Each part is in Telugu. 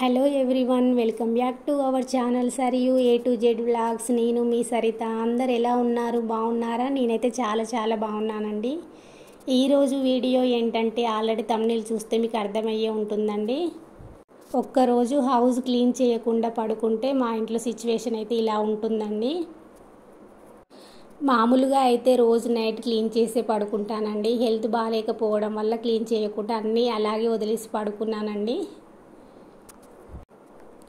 Hello everyone, welcome back to our channel Sarayu A to Z vlogs. నేను మీ సరిత. అందరు ఎలా ఉన్నారు? బాగున్నారా? నేనైతే చాలా బాగున్నానండి. ఈరోజు వీడియో ఏంటంటే ఆల్రెడీ థంబ్నెయిల్ చూస్తే మీకు అర్థమయ్యే ఉంటుందండి. ఒక్కరోజు హౌస్ క్లీన్ చేయకుండా పడుకుంటే మా ఇంట్లో సిచ్యువేషన్ అయితే ఇలా ఉంటుందండి. మామూలుగా అయితే రోజు నైట్ క్లీన్ చేసే పడుకుంటానండి. హెల్త్ బాగాలేకపోవడం వల్ల క్లీన్ చేయకుండా అన్నీ అలాగే వదిలేసి పడుకున్నానండి.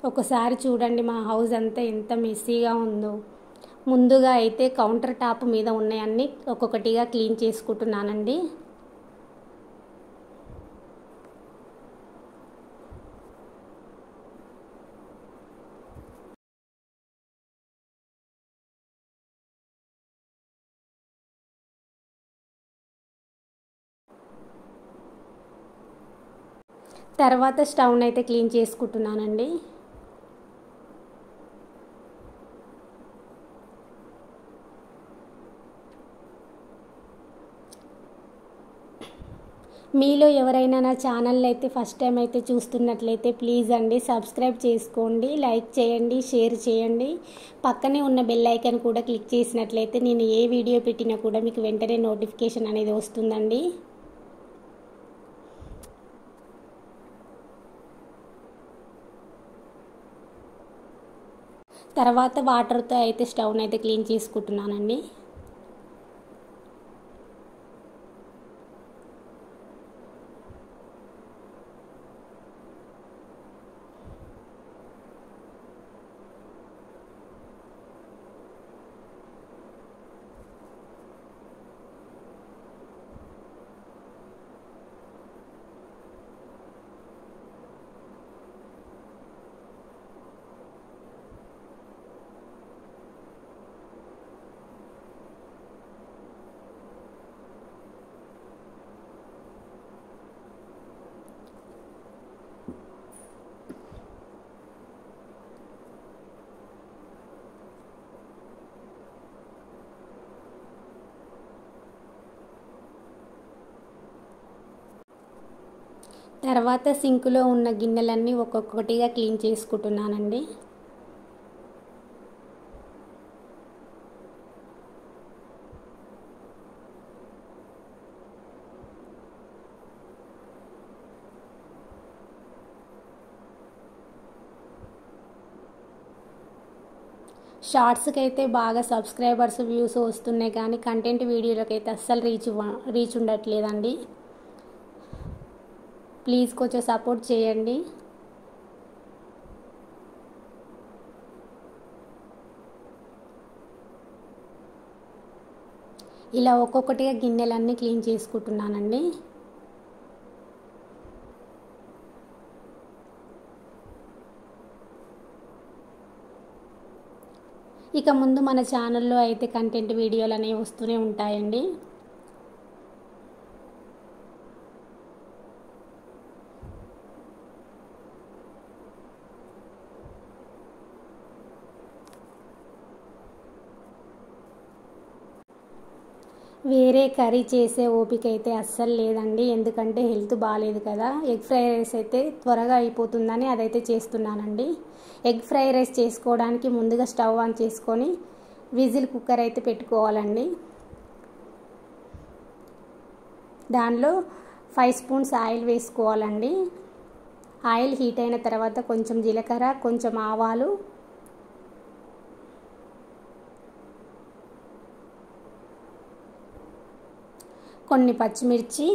ఒకసారి చూడండి మా హౌస్ అంతా ఎంత మెస్సీగా ఉందో. ముందుగా అయితే కౌంటర్ టాప్ మీద ఉన్నాయన్నీ ఒక్కొక్కటిగా క్లీన్ చేసుకుంటున్నానండి. తర్వాత స్టవ్ని అయితే క్లీన్ చేసుకుంటున్నానండి. మీలో ఎవరైనా నా ఛానల్ అయితే ఫస్ట్ టైం అయితే చూస్తున్నట్లయితే ప్లీజ్ అండి సబ్స్క్రైబ్ చేసుకోండి, లైక్ చేయండి, షేర్ చేయండి. పక్కనే ఉన్న బెల్ ఐకాన్ కూడా క్లిక్ చేసినట్లయితే నేను ఏ వీడియో పెట్టినా కూడా మీకు వెంటనే నోటిఫికేషన్ అనేది వస్తుందండి. తర్వాత వాటర్తో అయితే స్టవ్ని అయితే క్లీన్ చేసుకుంటున్నానండి. తర్వాత సింకులో ఉన్న గిన్నెలన్నీ ఒక్కొక్కటిగా క్లీన్ చేసుకుంటున్నానండి. షార్ట్స్కి అయితే బాగా సబ్స్క్రైబర్స్ వ్యూస్ వస్తున్నాయి, కానీ కంటెంట్ వీడియోలకి అయితే అస్సలు రీచ్ ఉండట్లేదండి. ప్లీజ్ కొంచెం సపోర్ట్ చేయండి. ఇలా ఒక్కొక్కటిగా గిన్నెలన్నీ క్లీన్ చేసుకుంటున్నానండి. ఇక ముందు మన ఛానల్లో అయితే కంటెంట్ వీడియోలు అనేవి వస్తూనే ఉంటాయండి. వేరే కర్రీ చేసే ఓపిక అయితే అస్సలు లేదండి, ఎందుకంటే హెల్త్ బాగాలేదు కదా. ఎగ్ ఫ్రై రైస్ అయితే త్వరగా అయిపోతుందని అదైతే చేస్తున్నానండి. ఎగ్ ఫ్రై రైస్ చేసుకోవడానికి ముందుగా స్టవ్ ఆన్ చేసుకొని విజిల్ కుక్కర్ అయితే పెట్టుకోవాలండి. దానిలో 5 స్పూన్స్ ఆయిల్ వేసుకోవాలండి. ఆయిల్ హీట్ అయిన తర్వాత కొంచెం జీలకర్ర, కొంచెం ఆవాలు, కొన్ని పచ్చిమిర్చి,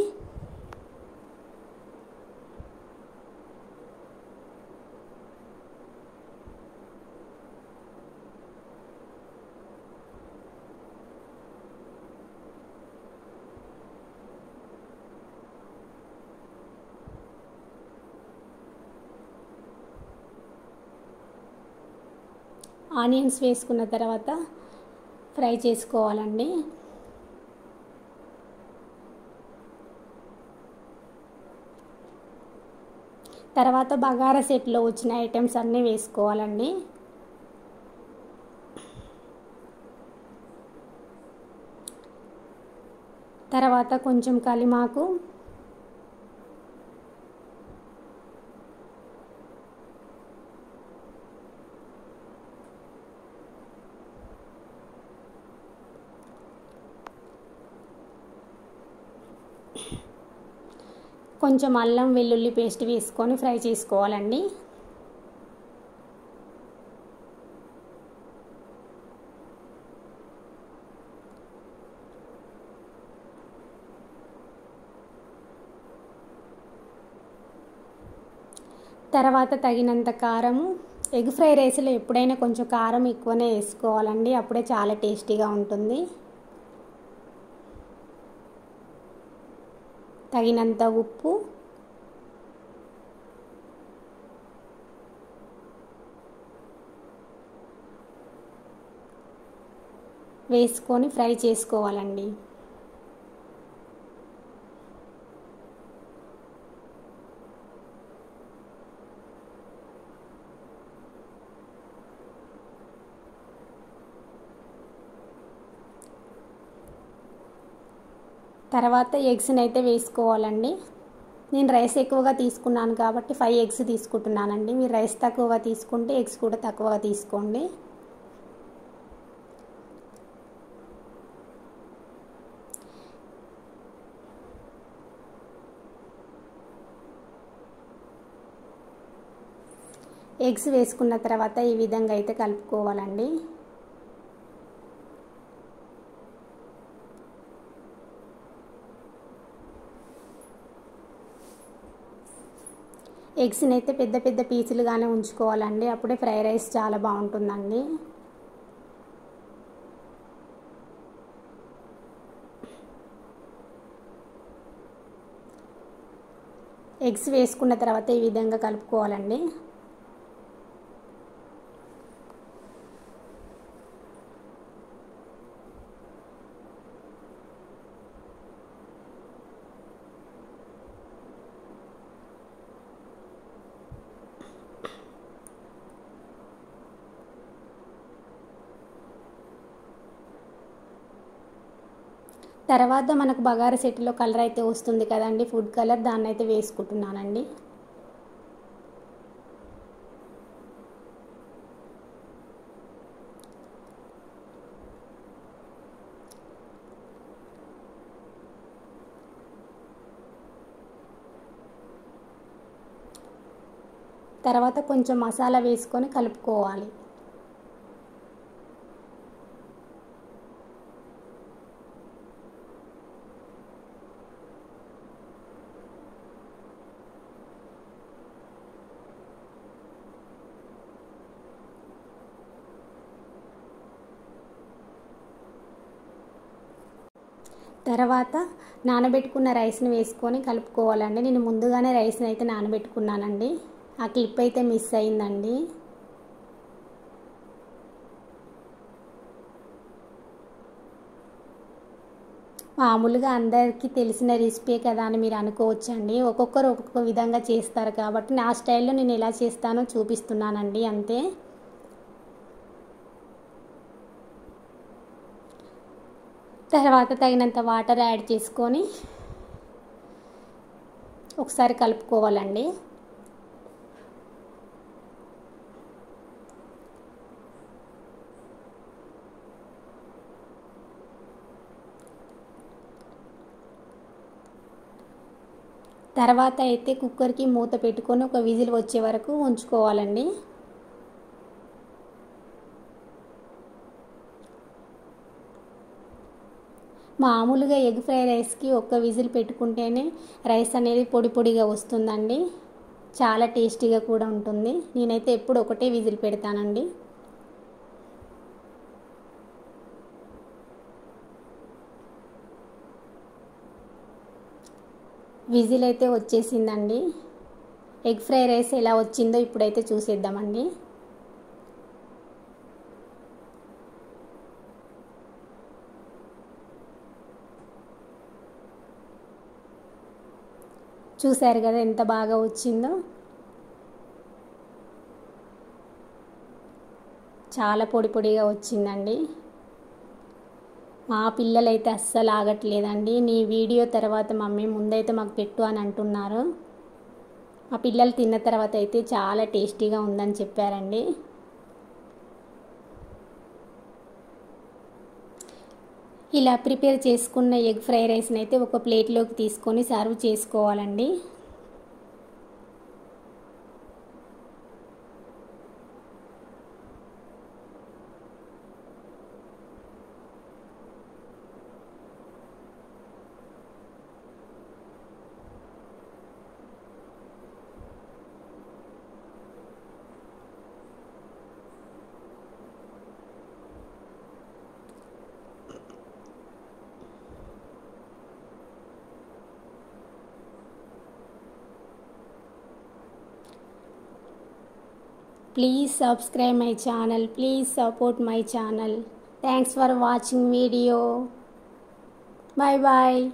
ఆనియన్స్ వేసుకున్న తర్వాత ఫ్రై చేసుకోవాలండి. తర్వాత బగారా సెట్లో వచ్చిన ఐటమ్స్ అన్నీ వేసుకోవాలండి. తర్వాత కొంచెం కలిమాకు, కొంచెం అల్లం వెల్లుల్లి పేస్ట్ వేసుకొని ఫ్రై చేసుకోవాలండి. తర్వాత తగినంత కారము. ఎగ్ ఫ్రై రైస్లో ఎప్పుడైనా కొంచెం కారం ఎక్కువనే వేసుకోవాలండి, అప్పుడే చాలా టేస్టీగా ఉంటుంది. తగినంత ఉప్పు, వేసుకొని ఫ్రై చేసుకోవాలండి. తర్వాత ఎగ్స్ని అయితే వేసుకోవాలండి. నేను రైస్ ఎక్కువగా తీసుకున్నాను కాబట్టి 5 ఎగ్స్ తీసుకుంటున్నానండి. మీరు రైస్ తక్కువగా తీసుకుంటే ఎగ్స్ కూడా తక్కువగా తీసుకోండి. ఎగ్స్ వేసుకున్న తర్వాత ఈ విధంగా అయితే కలుపుకోవాలండి. ఎగ్స్ని అయితే పెద్ద పెద్ద పీసులుగానే ఉంచుకోవాలండి, అప్పుడే ఫ్రై రైస్ చాలా బాగుంటుందండి. ఎగ్స్ వేసుకున్న తర్వాత ఈ విధంగా కలుపుకోవాలండి. తర్వాత మనకు బగారా సెట్లో కలర్ అయితే వస్తుంది కదండి, ఫుడ్ కలర్, దాన్ని అయితే వేసుకుంటున్నానండి. తర్వాత కొంచెం మసాలా వేసుకొని కలుపుకోవాలి. తర్వాత నానబెట్టుకున్న రైస్ని వేసుకొని కలుపుకోవాలండి. నేను ముందుగానే రైస్ని అయితే నానబెట్టుకున్నానండి, ఆ క్లిప్ అయితే మిస్ అయిందండి. మామూలుగా అందరికీ తెలిసిన రెసిపీ కదా అని మీరు అనుకోవచ్చండి. ఒక్కొక్కరు ఒక్కొక్క విధంగా చేస్తారు కాబట్టి నా స్టైల్లో నేను ఎలా చేస్తానో చూపిస్తున్నానండి, అంతే. తర్వాత తగినంత వాటర్ యాడ్ చేసుకొని ఒకసారి కలుపుకోవాలండి. తర్వాత అయితే కుక్కర్కి మూత పెట్టుకొని ఒక విజిల్ వచ్చే వరకు ఉంచుకోవాలండి. మామూలుగా ఎగ్ ఫ్రై రైస్కి ఒక్క విజిల్ పెట్టుకుంటేనే రైస్ అనేది పొడి పొడిగా వస్తుందండి, చాలా టేస్టీగా కూడా ఉంటుంది. నేనైతే ఎప్పుడు ఒకటే విజిల్ పెడతానండి. విజిల్ అయితే వచ్చేసిందండి. ఎగ్ ఫ్రై రైస్ ఎలా వచ్చిందో ఇప్పుడైతే చూసేద్దామండి. చూశారు కదా ఎంత బాగా వచ్చిందో, చాలా పొడి పొడిగా వచ్చిందండి. మా పిల్లలైతే అస్సలు ఆగట్లేదండి. నీ వీడియో తర్వాత మమ్మీ ముందైతే మాకు పెట్టు అని అంటున్నారు. మా పిల్లలు తిన్న తర్వాత అయితే చాలా టేస్టీగా ఉందని చెప్పారండి. ఇలా ప్రిపేర్ చేసుకున్న ఎగ్ ఫ్రై రైస్ని అయితే ఒక ప్లేట్లోకి తీసుకొని సర్వ్ చేసుకోవాలండి. Please subscribe my channel. Please support my channel. Thanks for watching video. Bye bye.